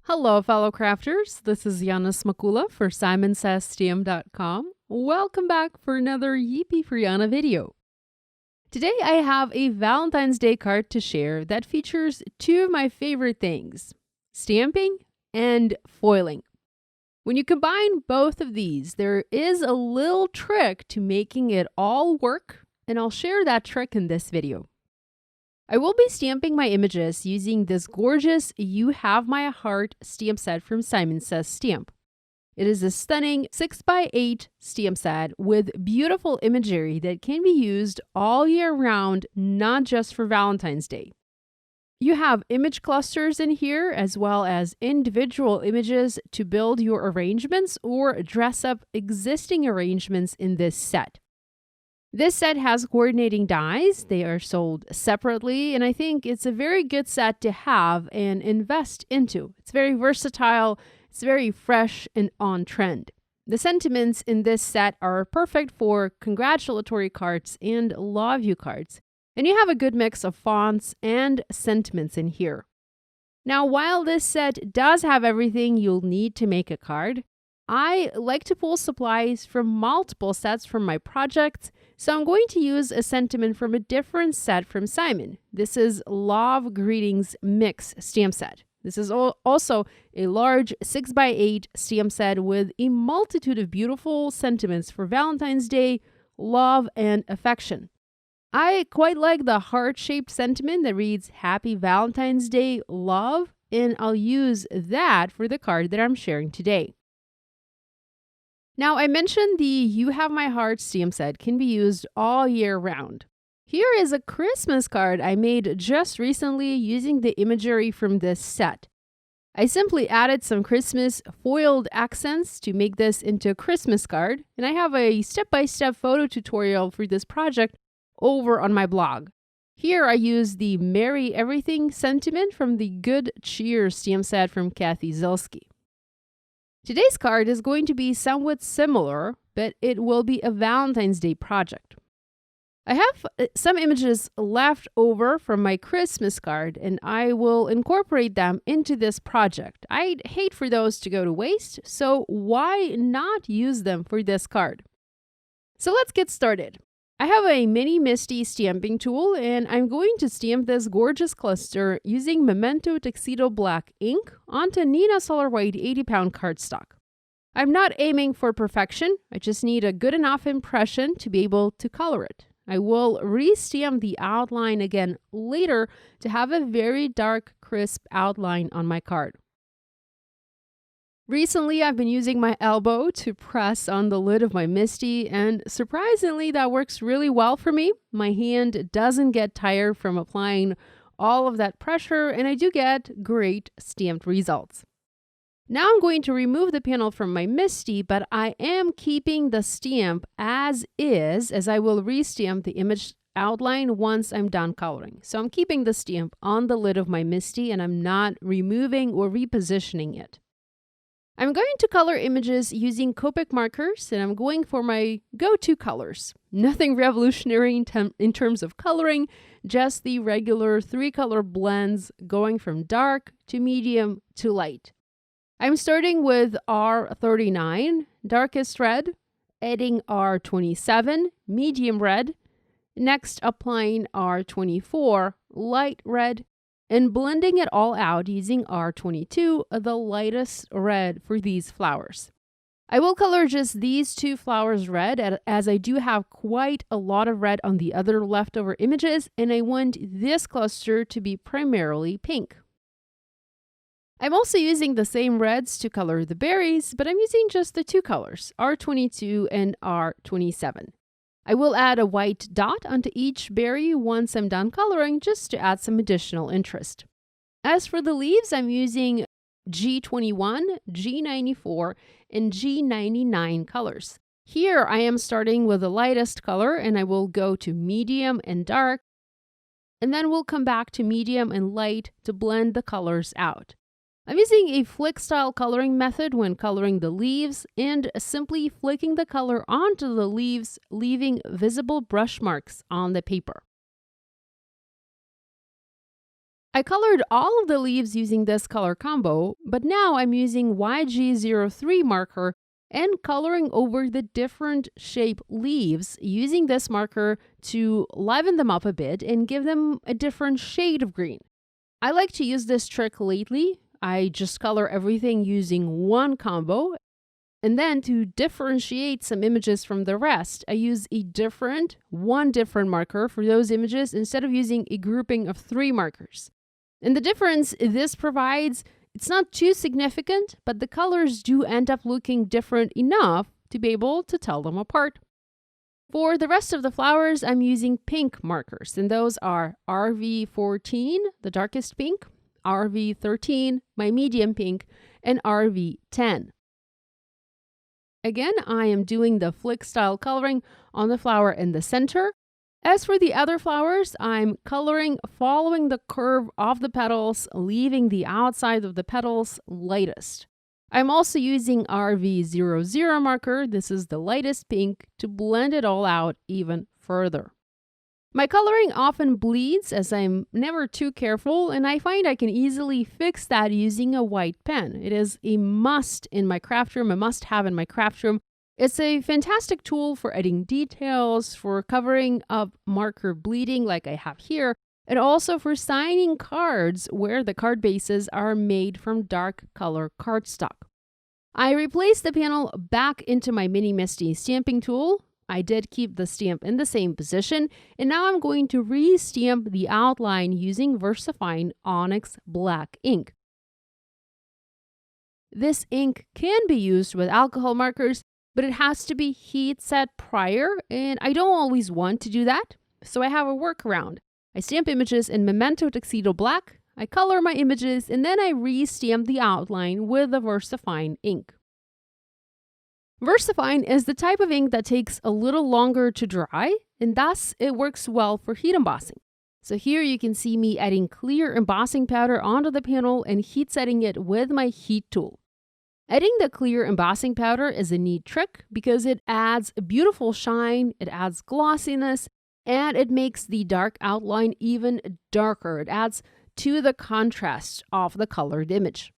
Hello, fellow crafters. This is Yana Smakula for SimonsSTM.com. Welcome back for another Yippee For Yana video. Today I have a Valentine's Day card to share that features two of my favorite things, stamping and foiling. When you combine both of these, there is a little trick to making it all work, and I'll share that trick in this video. I will be stamping my images using this gorgeous You Have My Heart stamp set from Simon Says Stamp. It is a stunning 6x8 stamp set with beautiful imagery that can be used all year round, not just for Valentine's Day. You have image clusters in here as well as individual images to build your arrangements or dress up existing arrangements in this set. This set has coordinating dies. They are sold separately, and I think it's a very good set to have and invest into. It's very versatile, it's very fresh and on trend. The sentiments in this set are perfect for congratulatory cards and love you cards, and you have a good mix of fonts and sentiments in here. Now, while this set does have everything you'll need to make a card, I like to pull supplies from multiple sets from my projects, so I'm going to use a sentiment from a different set from Simon. This is Love Greetings Mix stamp set. This is also a large 6x8 stamp set with a multitude of beautiful sentiments for Valentine's Day, love, and affection. I quite like the heart-shaped sentiment that reads Happy Valentine's Day, Love, and I'll use that for the card that I'm sharing today. Now, I mentioned the You Have My Heart stamp set can be used all year round. Here is a Christmas card I made just recently using the imagery from this set. I simply added some Christmas foiled accents to make this into a Christmas card, and I have a step-by-step photo tutorial for this project over on my blog. Here I use the Merry Everything sentiment from the Good Cheer stamp set from Kathy Zilski. Today's card is going to be somewhat similar, but it will be a Valentine's Day project. I have some images left over from my Christmas card, and I will incorporate them into this project. I'd hate for those to go to waste, so why not use them for this card? So let's get started. I have a mini Misty stamping tool, and I'm going to stamp this gorgeous cluster using Memento Tuxedo Black ink onto Nina Solar White 80-pound cardstock. I'm not aiming for perfection, I just need a good enough impression to be able to color it. I will re-stamp the outline again later to have a very dark, crisp outline on my card. Recently, I've been using my elbow to press on the lid of my Misty, and surprisingly, that works really well for me. My hand doesn't get tired from applying all of that pressure, and I do get great stamped results. Now I'm going to remove the panel from my Misty, but I am keeping the stamp as is, as I will re-stamp the image outline once I'm done coloring. So I'm keeping the stamp on the lid of my Misty, and I'm not removing or repositioning it. I'm going to color images using Copic markers, and I'm going for my go-to colors. Nothing revolutionary in terms of coloring, just the regular 3-color blends going from dark to medium to light. I'm starting with R39, darkest red, adding R27, medium red, next applying R24, light red, and blending it all out using R22, the lightest red for these flowers. I will color just these two flowers red as I do have quite a lot of red on the other leftover images, and I want this cluster to be primarily pink. I'm also using the same reds to color the berries, but I'm using just the two colors, R22 and R27. I will add a white dot onto each berry once I'm done coloring, just to add some additional interest. As for the leaves, I'm using G21, G94, and G99 colors. Here I am starting with the lightest color, and I will go to medium and dark, and then we'll come back to medium and light to blend the colors out. I'm using a flick style coloring method when coloring the leaves and simply flicking the color onto the leaves, leaving visible brush marks on the paper. I colored all of the leaves using this color combo, but now I'm using YG03 marker and coloring over the different shape leaves using this marker to liven them up a bit and give them a different shade of green. I like to use this trick lately. I just color everything using one combo, and then to differentiate some images from the rest, I use one different marker for those images instead of using a grouping of 3 markers. And the difference this provides, it's not too significant, but the colors do end up looking different enough to be able to tell them apart. For the rest of the flowers, I'm using pink markers, and those are RV14, the darkest pink, RV13, my medium pink, and RV10. Again, I am doing the flick style coloring on the flower in the center. As for the other flowers, I'm coloring following the curve of the petals, leaving the outside of the petals lightest. I'm also using RV00 marker, this is the lightest pink, to blend it all out even further. My coloring often bleeds as I'm never too careful, and I find I can easily fix that using a white pen. It is a must in my craft room, a must-have in my craft room. It's a fantastic tool for adding details, for covering up marker bleeding like I have here, and also for signing cards where the card bases are made from dark color cardstock. I replaced the panel back into my Mini Misty stamping tool. I did keep the stamp in the same position, and now I'm going to re-stamp the outline using VersaFine Onyx Black ink. This ink can be used with alcohol markers, but it has to be heat set prior, and I don't always want to do that, so I have a workaround. I stamp images in Memento Tuxedo Black, I color my images, and then I re-stamp the outline with the VersaFine ink. VersaFine is the type of ink that takes a little longer to dry, and thus it works well for heat embossing. So here you can see me adding clear embossing powder onto the panel and heat setting it with my heat tool. Adding the clear embossing powder is a neat trick because it adds a beautiful shine, it adds glossiness, and it makes the dark outline even darker. It adds to the contrast of the colored image.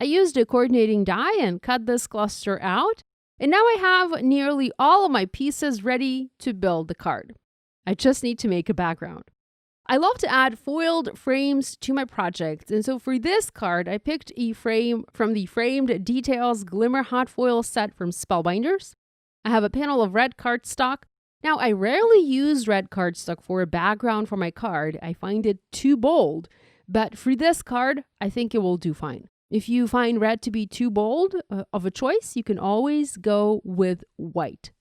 I used a coordinating die and cut this cluster out. And now I have nearly all of my pieces ready to build the card. I just need to make a background. I love to add foiled frames to my projects, and so for this card, I picked a frame from the Framed Details Glimmer Hot Foil set from Spellbinders. I have a panel of red cardstock. Now, I rarely use red cardstock for a background for my card. I find it too bold, but for this card, I think it will do fine. If you find red to be too bold of a choice, you can always go with white.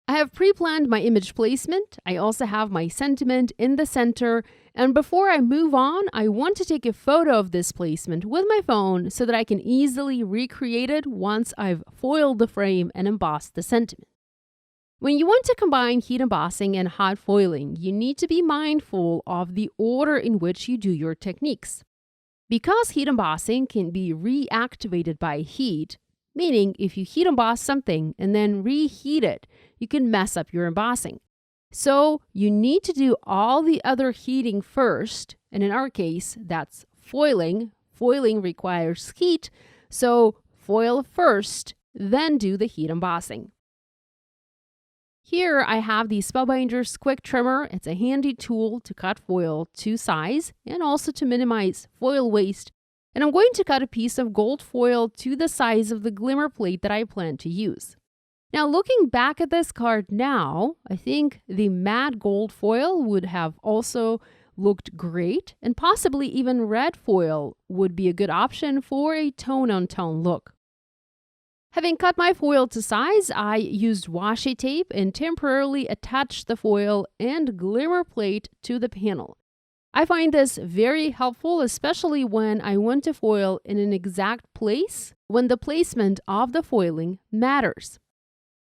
I have pre-planned my image placement. I also have my sentiment in the center. And before I move on, I want to take a photo of this placement with my phone so that I can easily recreate it once I've foiled the frame and embossed the sentiment. When you want to combine heat embossing and hot foiling, you need to be mindful of the order in which you do your techniques. Because heat embossing can be reactivated by heat, meaning if you heat emboss something and then reheat it, you can mess up your embossing. So you need to do all the other heating first, and in our case, that's foiling. Foiling requires heat, so foil first, then do the heat embossing. Here I have the Spellbinders Quick Trimmer. It's a handy tool to cut foil to size and also to minimize foil waste. And I'm going to cut a piece of gold foil to the size of the glimmer plate that I plan to use. Now looking back at this card now, I think the matte gold foil would have also looked great, and possibly even red foil would be a good option for a tone-on-tone look. Having cut my foil to size, I used washi tape and temporarily attached the foil and glimmer plate to the panel. I find this very helpful, especially when I want to foil in an exact place when the placement of the foiling matters.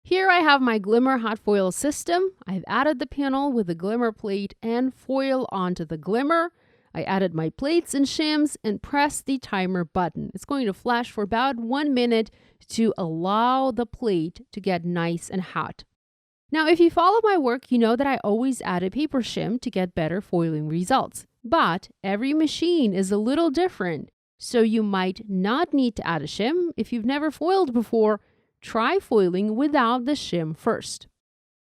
Here I have my glimmer hot foil system. I've added the panel with the glimmer plate and foil onto the glimmer. I added my plates and shims and pressed the timer button. It's going to flash for about 1 minute to allow the plate to get nice and hot. Now, if you follow my work, you know that I always add a paper shim to get better foiling results. But every machine is a little different, so you might not need to add a shim. If you've never foiled before, try foiling without the shim first.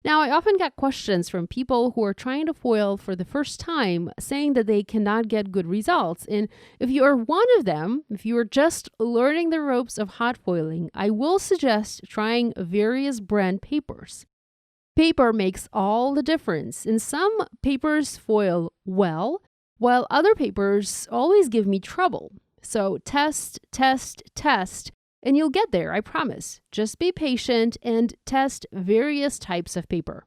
Now, I often get questions from people who are trying to foil for the first time, saying that they cannot get good results. And if you are one of them, if you are just learning the ropes of hot foiling, I will suggest trying various brand papers. Paper makes all the difference, and some papers foil well, while other papers always give me trouble. So test, test, test, and you'll get there, I promise. Just be patient and test various types of paper.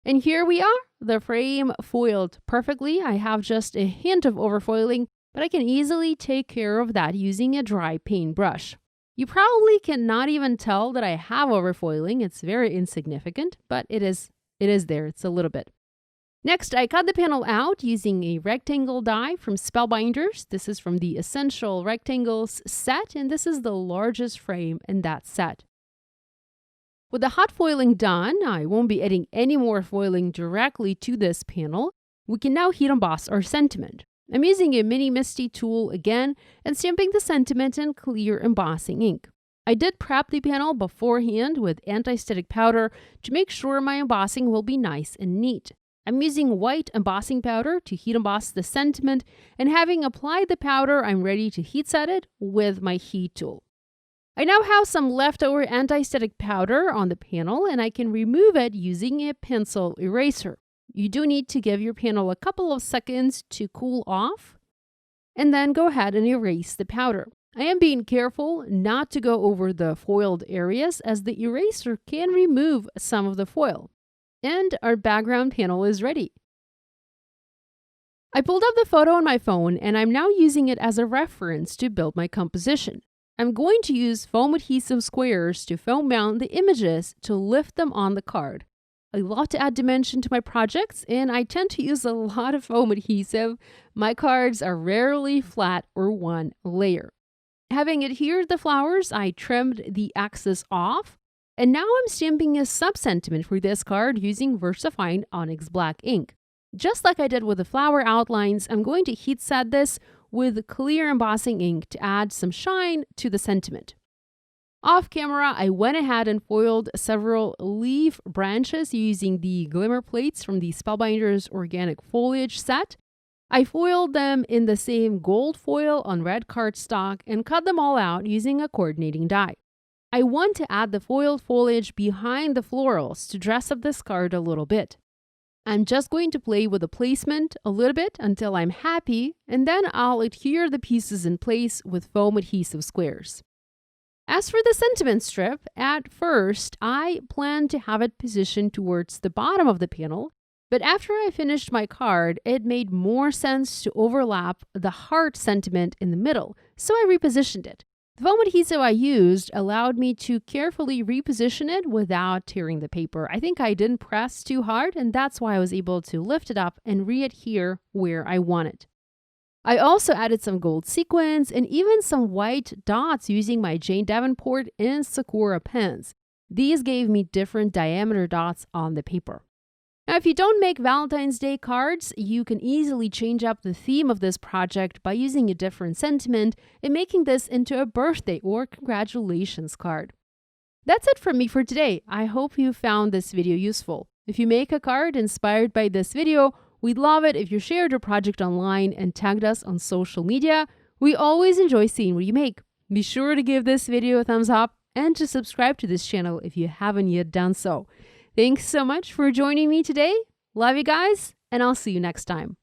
And here we are, the frame foiled perfectly. I have just a hint of overfoiling, but I can easily take care of that using a dry paintbrush. You probably cannot even tell that I have overfoiling. It's very insignificant, but it is there. It's a little bit. Next, I cut the panel out using a rectangle die from Spellbinders. This is from the Essential Rectangles set, and this is the largest frame in that set. With the hot foiling done, I won't be adding any more foiling directly to this panel. We can now heat emboss our sentiment. I'm using a mini MISTI tool again and stamping the sentiment in clear embossing ink. I did prep the panel beforehand with anti-static powder to make sure my embossing will be nice and neat. I'm using white embossing powder to heat emboss the sentiment, and having applied the powder, I'm ready to heat set it with my heat tool. I now have some leftover anti-static powder on the panel, and I can remove it using a pencil eraser. You do need to give your panel a couple of seconds to cool off, and then go ahead and erase the powder. I am being careful not to go over the foiled areas, as the eraser can remove some of the foil. And our background panel is ready. I pulled up the photo on my phone, and I'm now using it as a reference to build my composition. I'm going to use foam adhesive squares to foam mount the images to lift them on the card. I love to add dimension to my projects, and I tend to use a lot of foam adhesive. My cards are rarely flat or one layer. Having adhered the flowers, I trimmed the excess off. And now I'm stamping a sub-sentiment for this card using VersaFine Onyx Black ink. Just like I did with the flower outlines, I'm going to heat set this with clear embossing ink to add some shine to the sentiment. Off camera, I went ahead and foiled several leaf branches using the glimmer plates from the Spellbinders Organic Foliage set. I foiled them in the same gold foil on red cardstock and cut them all out using a coordinating die. I want to add the foiled foliage behind the florals to dress up this card a little bit. I'm just going to play with the placement a little bit until I'm happy, and then I'll adhere the pieces in place with foam adhesive squares. As for the sentiment strip, at first I planned to have it positioned towards the bottom of the panel, but after I finished my card, it made more sense to overlap the heart sentiment in the middle, so I repositioned it. The foam adhesive I used allowed me to carefully reposition it without tearing the paper. I think I didn't press too hard, and that's why I was able to lift it up and re-adhere where I want it. I also added some gold sequins and even some white dots using my Jane Davenport and Sakura pens. These gave me different diameter dots on the paper. Now, if you don't make Valentine's Day cards, you can easily change up the theme of this project by using a different sentiment and making this into a birthday or congratulations card. That's it from me for today. I hope you found this video useful. If you make a card inspired by this video, we'd love it if you shared your project online and tagged us on social media. We always enjoy seeing what you make. Be sure to give this video a thumbs up and to subscribe to this channel if you haven't yet done so. Thanks so much for joining me today. Love you guys, and I'll see you next time.